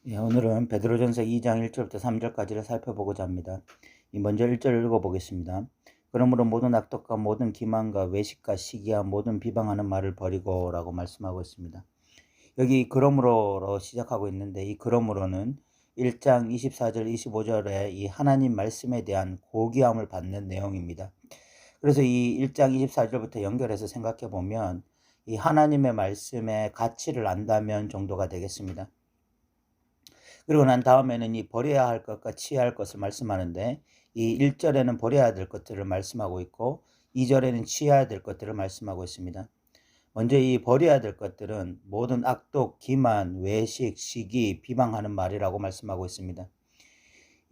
오늘은 베드로전서 2장 1절부터 3절까지를 살펴보고자 합니다. 먼저 1절 읽어보겠습니다. 그러므로 모든 악독과 모든 기만과 외식과 시기와 모든 비방하는 말을 버리고 라고 말씀하고 있습니다. 여기 그러므로로 시작하고 있는데, 이 그러므로는 1장 24절 25절에 이 하나님 말씀에 대한 고귀함을 받는 내용입니다. 그래서 이 1장 24절부터 연결해서 생각해 보면 이 하나님의 말씀의 가치를 안다면 정도가 되겠습니다. 그리고 난 다음에는 이 버려야 할 것과 취해야 할 것을 말씀하는데, 이 1절에는 버려야 될 것들을 말씀하고 있고 2절에는 취해야 될 것들을 말씀하고 있습니다. 먼저 이 버려야 될 것들은 모든 악독, 기만, 외식, 시기, 비방하는 말이라고 말씀하고 있습니다.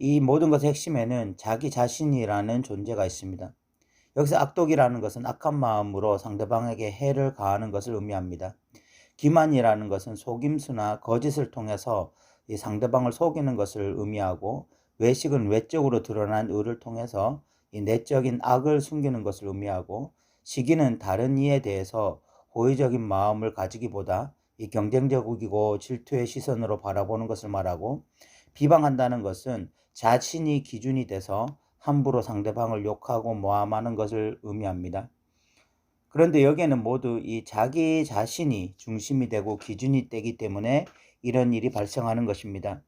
이 모든 것의 핵심에는 자기 자신이라는 존재가 있습니다. 여기서 악독이라는 것은 악한 마음으로 상대방에게 해를 가하는 것을 의미합니다. 기만이라는 것은 속임수나 거짓을 통해서 이 상대방을 속이는 것을 의미하고, 외식은 외적으로 드러난 의를 통해서 이 내적인 악을 숨기는 것을 의미하고, 시기는 다른 이에 대해서 호의적인 마음을 가지기보다 이 경쟁적이고 질투의 시선으로 바라보는 것을 말하고, 비방한다는 것은 자신이 기준이 돼서 함부로 상대방을 욕하고 모함하는 것을 의미합니다. 그런데 여기에는 모두 이 자기 자신이 중심이 되고 기준이 되기 때문에 이런 일이 발생하는 것입니다.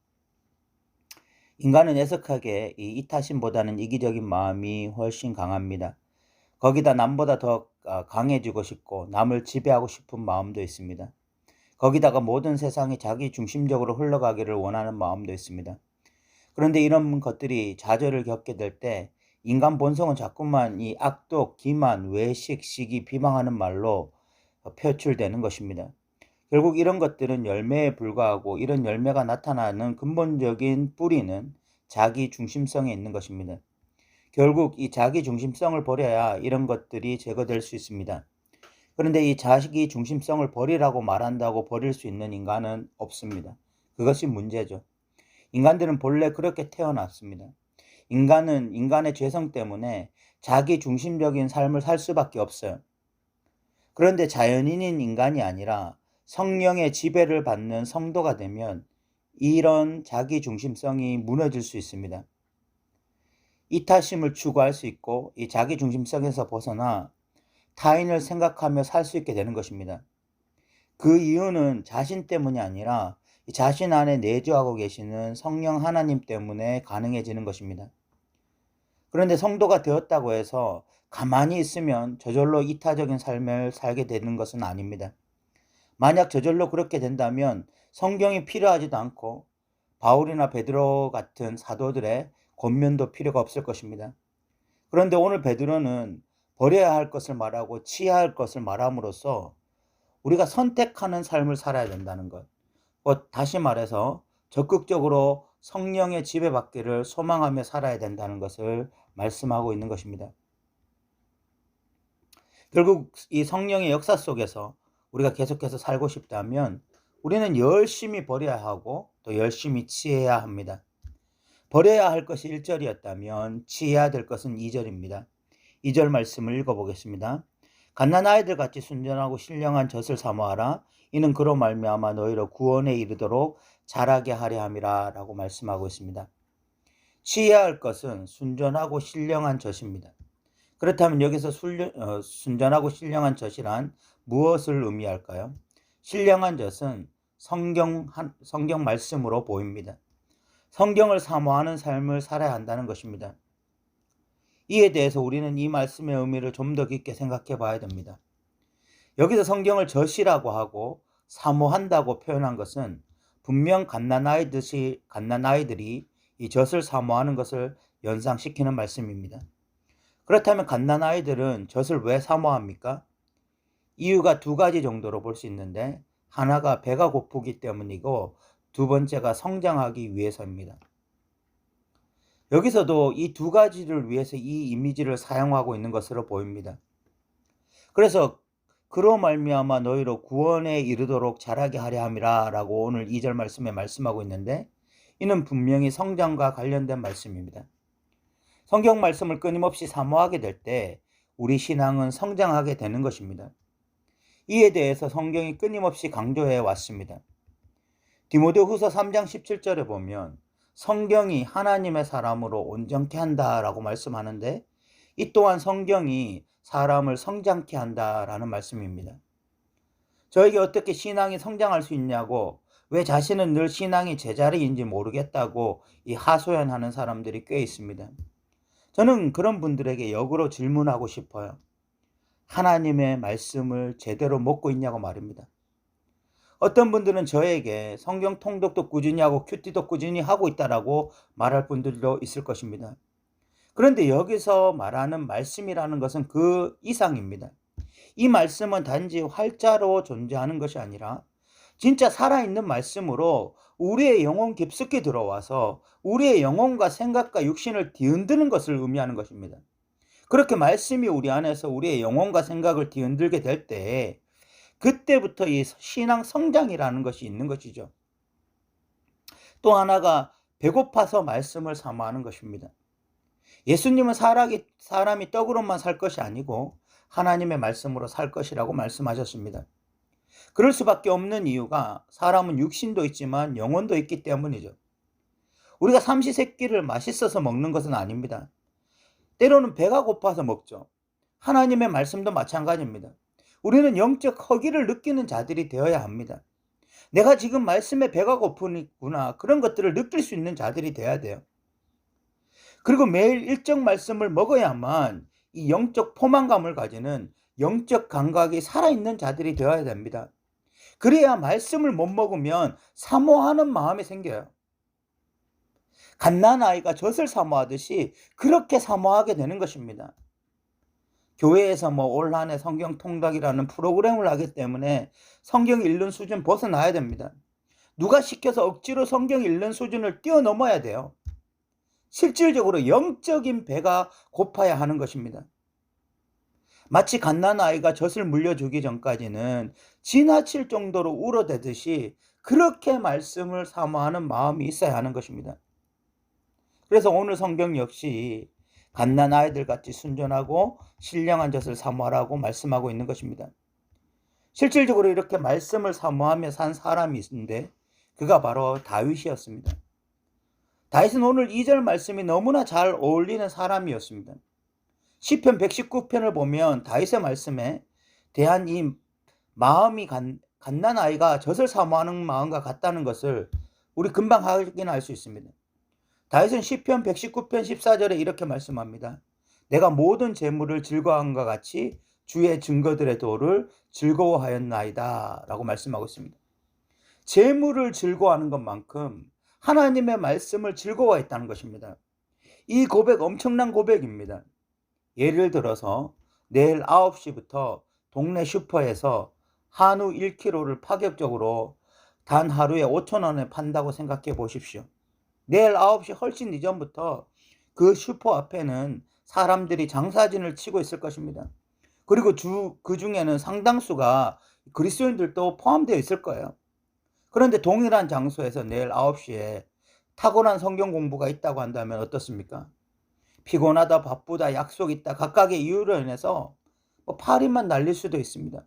인간은 애석하게 이 이타심보다는 이기적인 마음이 훨씬 강합니다. 거기다 남보다 더 강해지고 싶고 남을 지배하고 싶은 마음도 있습니다. 거기다가 모든 세상이 자기 중심적으로 흘러가기를 원하는 마음도 있습니다. 그런데 이런 것들이 좌절을 겪게 될 때 인간 본성은 자꾸만 이 악독, 기만, 외식, 시기, 비방하는 말로 표출되는 것입니다. 결국 이런 것들은 열매에 불과하고, 이런 열매가 나타나는 근본적인 뿌리는 자기 중심성에 있는 것입니다. 결국 이 자기 중심성을 버려야 이런 것들이 제거될 수 있습니다. 그런데 이 자기 중심성을 버리라고 말한다고 버릴 수 있는 인간은 없습니다. 그것이 문제죠. 인간들은 본래 그렇게 태어났습니다. 인간은 인간의 죄성 때문에 자기 중심적인 삶을 살 수밖에 없어요. 그런데 자연인인 인간이 아니라 성령의 지배를 받는 성도가 되면 이런 자기 중심성이 무너질 수 있습니다. 이타심을 추구할 수 있고, 이 자기 중심성에서 벗어나 타인을 생각하며 살 수 있게 되는 것입니다. 그 이유는 자신 때문이 아니라 자신 안에 내주하고 계시는 성령 하나님 때문에 가능해지는 것입니다. 그런데 성도가 되었다고 해서 가만히 있으면 저절로 이타적인 삶을 살게 되는 것은 아닙니다. 만약 저절로 그렇게 된다면 성경이 필요하지도 않고 바울이나 베드로 같은 사도들의 권면도 필요가 없을 것입니다. 그런데 오늘 베드로는 버려야 할 것을 말하고 취해야 할 것을 말함으로써 우리가 선택하는 삶을 살아야 된다는 것, 다시 말해서 적극적으로 성령의 지배받기를 소망하며 살아야 된다는 것을 말씀하고 있는 것입니다. 결국 이 성령의 역사 속에서 우리가 계속해서 살고 싶다면 우리는 열심히 버려야 하고 또 열심히 취해야 합니다. 버려야 할 것이 1절이었다면 취해야 될 것은 2절입니다. 2절 말씀을 읽어보겠습니다. 갓난아이들 같이 순전하고 신령한 젖을 사모하라. 이는 그로 말미암아 너희로 구원에 이르도록 자라게 하려 함이라 라고 말씀하고 있습니다. 취해야 할 것은 순전하고 신령한 젖입니다. 그렇다면 여기서 순전하고 신령한 젖이란 무엇을 의미할까요? 신령한 젖은 성경 말씀으로 보입니다. 성경을 사모하는 삶을 살아야 한다는 것입니다. 이에 대해서 우리는 이 말씀의 의미를 좀 더 깊게 생각해 봐야 됩니다. 여기서 성경을 젖이라고 하고 사모한다고 표현한 것은 분명 갓난아이들이 이 젖을 사모하는 것을 연상시키는 말씀입니다. 그렇다면 갓난아이들은 젖을 왜 사모합니까? 이유가 두 가지 정도로 볼 수 있는데, 하나가 배가 고프기 때문이고 두 번째가 성장하기 위해서입니다. 여기서도 이 두 가지를 위해서 이 이미지를 사용하고 있는 것으로 보입니다. 그래서 그로 말미암아 너희로 구원에 이르도록 자라게 하려 함이라 라고 오늘 2절 말씀에 말씀하고 있는데, 이는 분명히 성장과 관련된 말씀입니다. 성경 말씀을 끊임없이 사모하게 될 때 우리 신앙은 성장하게 되는 것입니다. 이에 대해서 성경이 끊임없이 강조해 왔습니다. 디모데후서 3장 17절에 보면 성경이 하나님의 사람으로 온전케 한다라고 말씀하는데, 이 또한 성경이 사람을 성장케 한다라는 말씀입니다. 저에게 어떻게 신앙이 성장할 수 있냐고, 왜 자신은 늘 신앙이 제자리인지 모르겠다고 이 하소연하는 사람들이 꽤 있습니다. 저는 그런 분들에게 역으로 질문하고 싶어요. 하나님의 말씀을 제대로 먹고 있냐고 말입니다. 어떤 분들은 저에게 성경 통독도 꾸준히 하고 큐티도 꾸준히 하고 있다라고 말할 분들도 있을 것입니다. 그런데 여기서 말하는 말씀이라는 것은 그 이상입니다. 이 말씀은 단지 활자로 존재하는 것이 아니라 진짜 살아있는 말씀으로 우리의 영혼 깊숙이 들어와서 우리의 영혼과 생각과 육신을 뒤흔드는 것을 의미하는 것입니다. 그렇게 말씀이 우리 안에서 우리의 영혼과 생각을 뒤흔들게 될 때, 그때부터 이 신앙 성장이라는 것이 있는 것이죠. 또 하나가 배고파서 말씀을 사모하는 것입니다. 예수님은 사람이 떡으로만 살 것이 아니고 하나님의 말씀으로 살 것이라고 말씀하셨습니다. 그럴 수밖에 없는 이유가 사람은 육신도 있지만 영혼도 있기 때문이죠. 우리가 삼시세끼를 맛있어서 먹는 것은 아닙니다. 때로는 배가 고파서 먹죠. 하나님의 말씀도 마찬가지입니다. 우리는 영적 허기를 느끼는 자들이 되어야 합니다. 내가 지금 말씀에 배가 고프구나, 그런 것들을 느낄 수 있는 자들이 되어야 돼요. 그리고 매일 일정 말씀을 먹어야만 이 영적 포만감을 가지는 영적 감각이 살아있는 자들이 되어야 됩니다. 그래야 말씀을 못 먹으면 사모하는 마음이 생겨요. 갓난아이가 젖을 사모하듯이 그렇게 사모하게 되는 것입니다. 교회에서 올 한해 성경 통독이라는 프로그램을 하기 때문에 성경 읽는 수준 벗어나야 됩니다. 누가 시켜서 억지로 성경 읽는 수준을 뛰어넘어야 돼요. 실질적으로 영적인 배가 고파야 하는 것입니다. 마치 갓난아이가 젖을 물려주기 전까지는 지나칠 정도로 울어대듯이 그렇게 말씀을 사모하는 마음이 있어야 하는 것입니다. 그래서 오늘 성경 역시 갓난아이들 같이 순전하고 신령한 젖을 사모하라고 말씀하고 있는 것입니다. 실질적으로 이렇게 말씀을 사모하며 산 사람이 있는데 그가 바로 다윗이었습니다. 다윗은 오늘 2절 말씀이 너무나 잘 어울리는 사람이었습니다. 시편 119편을 보면 다윗의 말씀에 대한 이 마음이 갓난아이가 젖을 사모하는 마음과 같다는 것을 우리 금방 확인할 수 있습니다. 다윗은 시편 119편 14절에 이렇게 말씀합니다. 내가 모든 재물을 즐거워함과 같이 주의 증거들의 도를 즐거워하였나이다 라고 말씀하고 있습니다. 재물을 즐거워하는 것만큼 하나님의 말씀을 즐거워했다는 것입니다. 이 고백 엄청난 고백입니다. 예를 들어서 내일 9시부터 동네 슈퍼에서 한우 1kg를 파격적으로 단 하루에 5,000원에 판다고 생각해 보십시오. 내일 9시 훨씬 이전부터 그 슈퍼 앞에는 사람들이 장사진을 치고 있을 것입니다. 그리고 그 중에는 상당수가 그리스도인들도 포함되어 있을 거예요. 그런데 동일한 장소에서 내일 9시에 탁월한 성경 공부가 있다고 한다면 어떻습니까? 피곤하다, 바쁘다, 약속 있다, 각각의 이유로 인해서 파리만 날릴 수도 있습니다.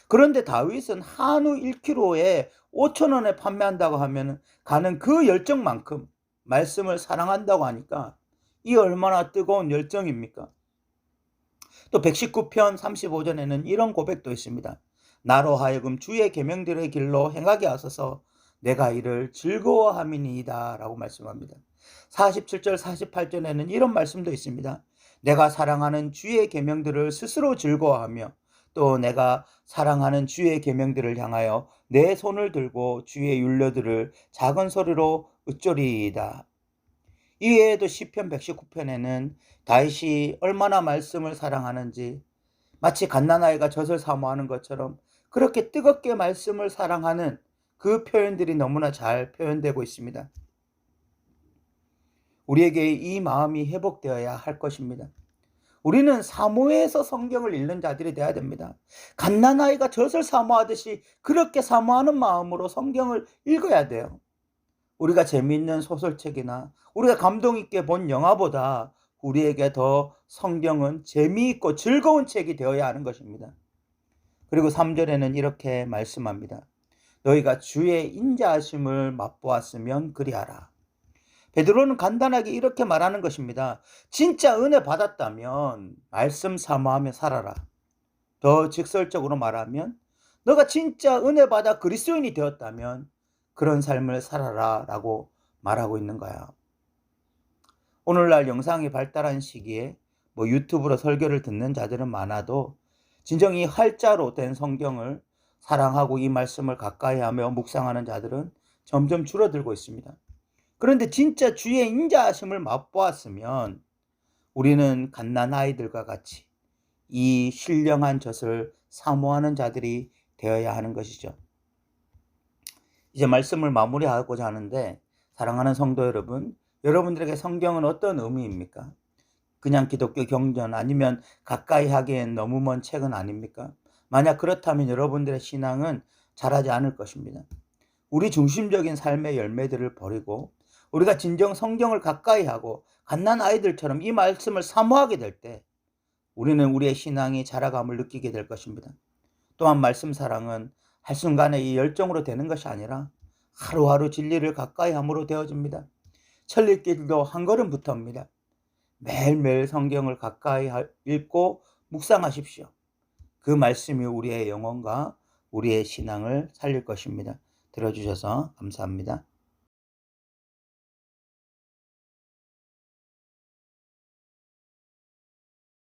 그런데 다윗은 한우 1kg에 5,000원에 판매한다고 하면 가는 그 열정만큼 말씀을 사랑한다고 하니까 이 얼마나 뜨거운 열정입니까? 또 119편 35절에는 이런 고백도 있습니다. 나로 하여금 주의 계명들의 길로 행하게 하소서 내가 이를 즐거워함이니이다 라고 말씀합니다. 47절 48절에는 이런 말씀도 있습니다. 내가 사랑하는 주의 계명들을 스스로 즐거워하며 또 내가 사랑하는 주의 계명들을 향하여 내 손을 들고 주의 율례들을 작은 소리로 으쩌리이다. 이외에도 시편 119편에는 다윗이 얼마나 말씀을 사랑하는지 마치 갓난아이가 젖을 사모하는 것처럼 그렇게 뜨겁게 말씀을 사랑하는 그 표현들이 너무나 잘 표현되고 있습니다. 우리에게 이 마음이 회복되어야 할 것입니다. 우리는 사모해서 성경을 읽는 자들이 되어야 됩니다. 갓난아이가 젖을 사모하듯이 그렇게 사모하는 마음으로 성경을 읽어야 돼요. 우리가 재미있는 소설책이나 우리가 감동 있게 본 영화보다 우리에게 더 성경은 재미있고 즐거운 책이 되어야 하는 것입니다. 그리고 3절에는 이렇게 말씀합니다. 너희가 주의 인자하심을 맛보았으면 그리하라. 베드로는 간단하게 이렇게 말하는 것입니다. 진짜 은혜 받았다면 말씀 사모하며 살아라. 더 직설적으로 말하면 너가 진짜 은혜 받아 그리스도인이 되었다면 그런 삶을 살아라 라고 말하고 있는 거야. 오늘날 영상이 발달한 시기에 유튜브로 설교를 듣는 자들은 많아도 진정 이 활자로 된 성경을 사랑하고 이 말씀을 가까이 하며 묵상하는 자들은 점점 줄어들고 있습니다. 그런데 진짜 주의 인자하심을 맛보았으면 우리는 갓난아이들과 같이 이 신령한 젖을 사모하는 자들이 되어야 하는 것이죠. 이제 말씀을 마무리하고자 하는데, 사랑하는 성도 여러분, 여러분들에게 성경은 어떤 의미입니까? 그냥 기독교 경전 아니면 가까이 하기엔 너무 먼 책은 아닙니까? 만약 그렇다면 여러분들의 신앙은 자라지 않을 것입니다. 우리 중심적인 삶의 열매들을 버리고 우리가 진정 성경을 가까이 하고 갓난아이들처럼 이 말씀을 사모하게 될 때 우리는 우리의 신앙이 자라감을 느끼게 될 것입니다. 또한 말씀 사랑은 한순간에 이 열정으로 되는 것이 아니라 하루하루 진리를 가까이 함으로 되어집니다. 천리길도 한 걸음부터입니다. 매일매일 성경을 가까이 읽고 묵상하십시오. 그 말씀이 우리의 영혼과 우리의 신앙을 살릴 것입니다. 들어주셔서 감사합니다.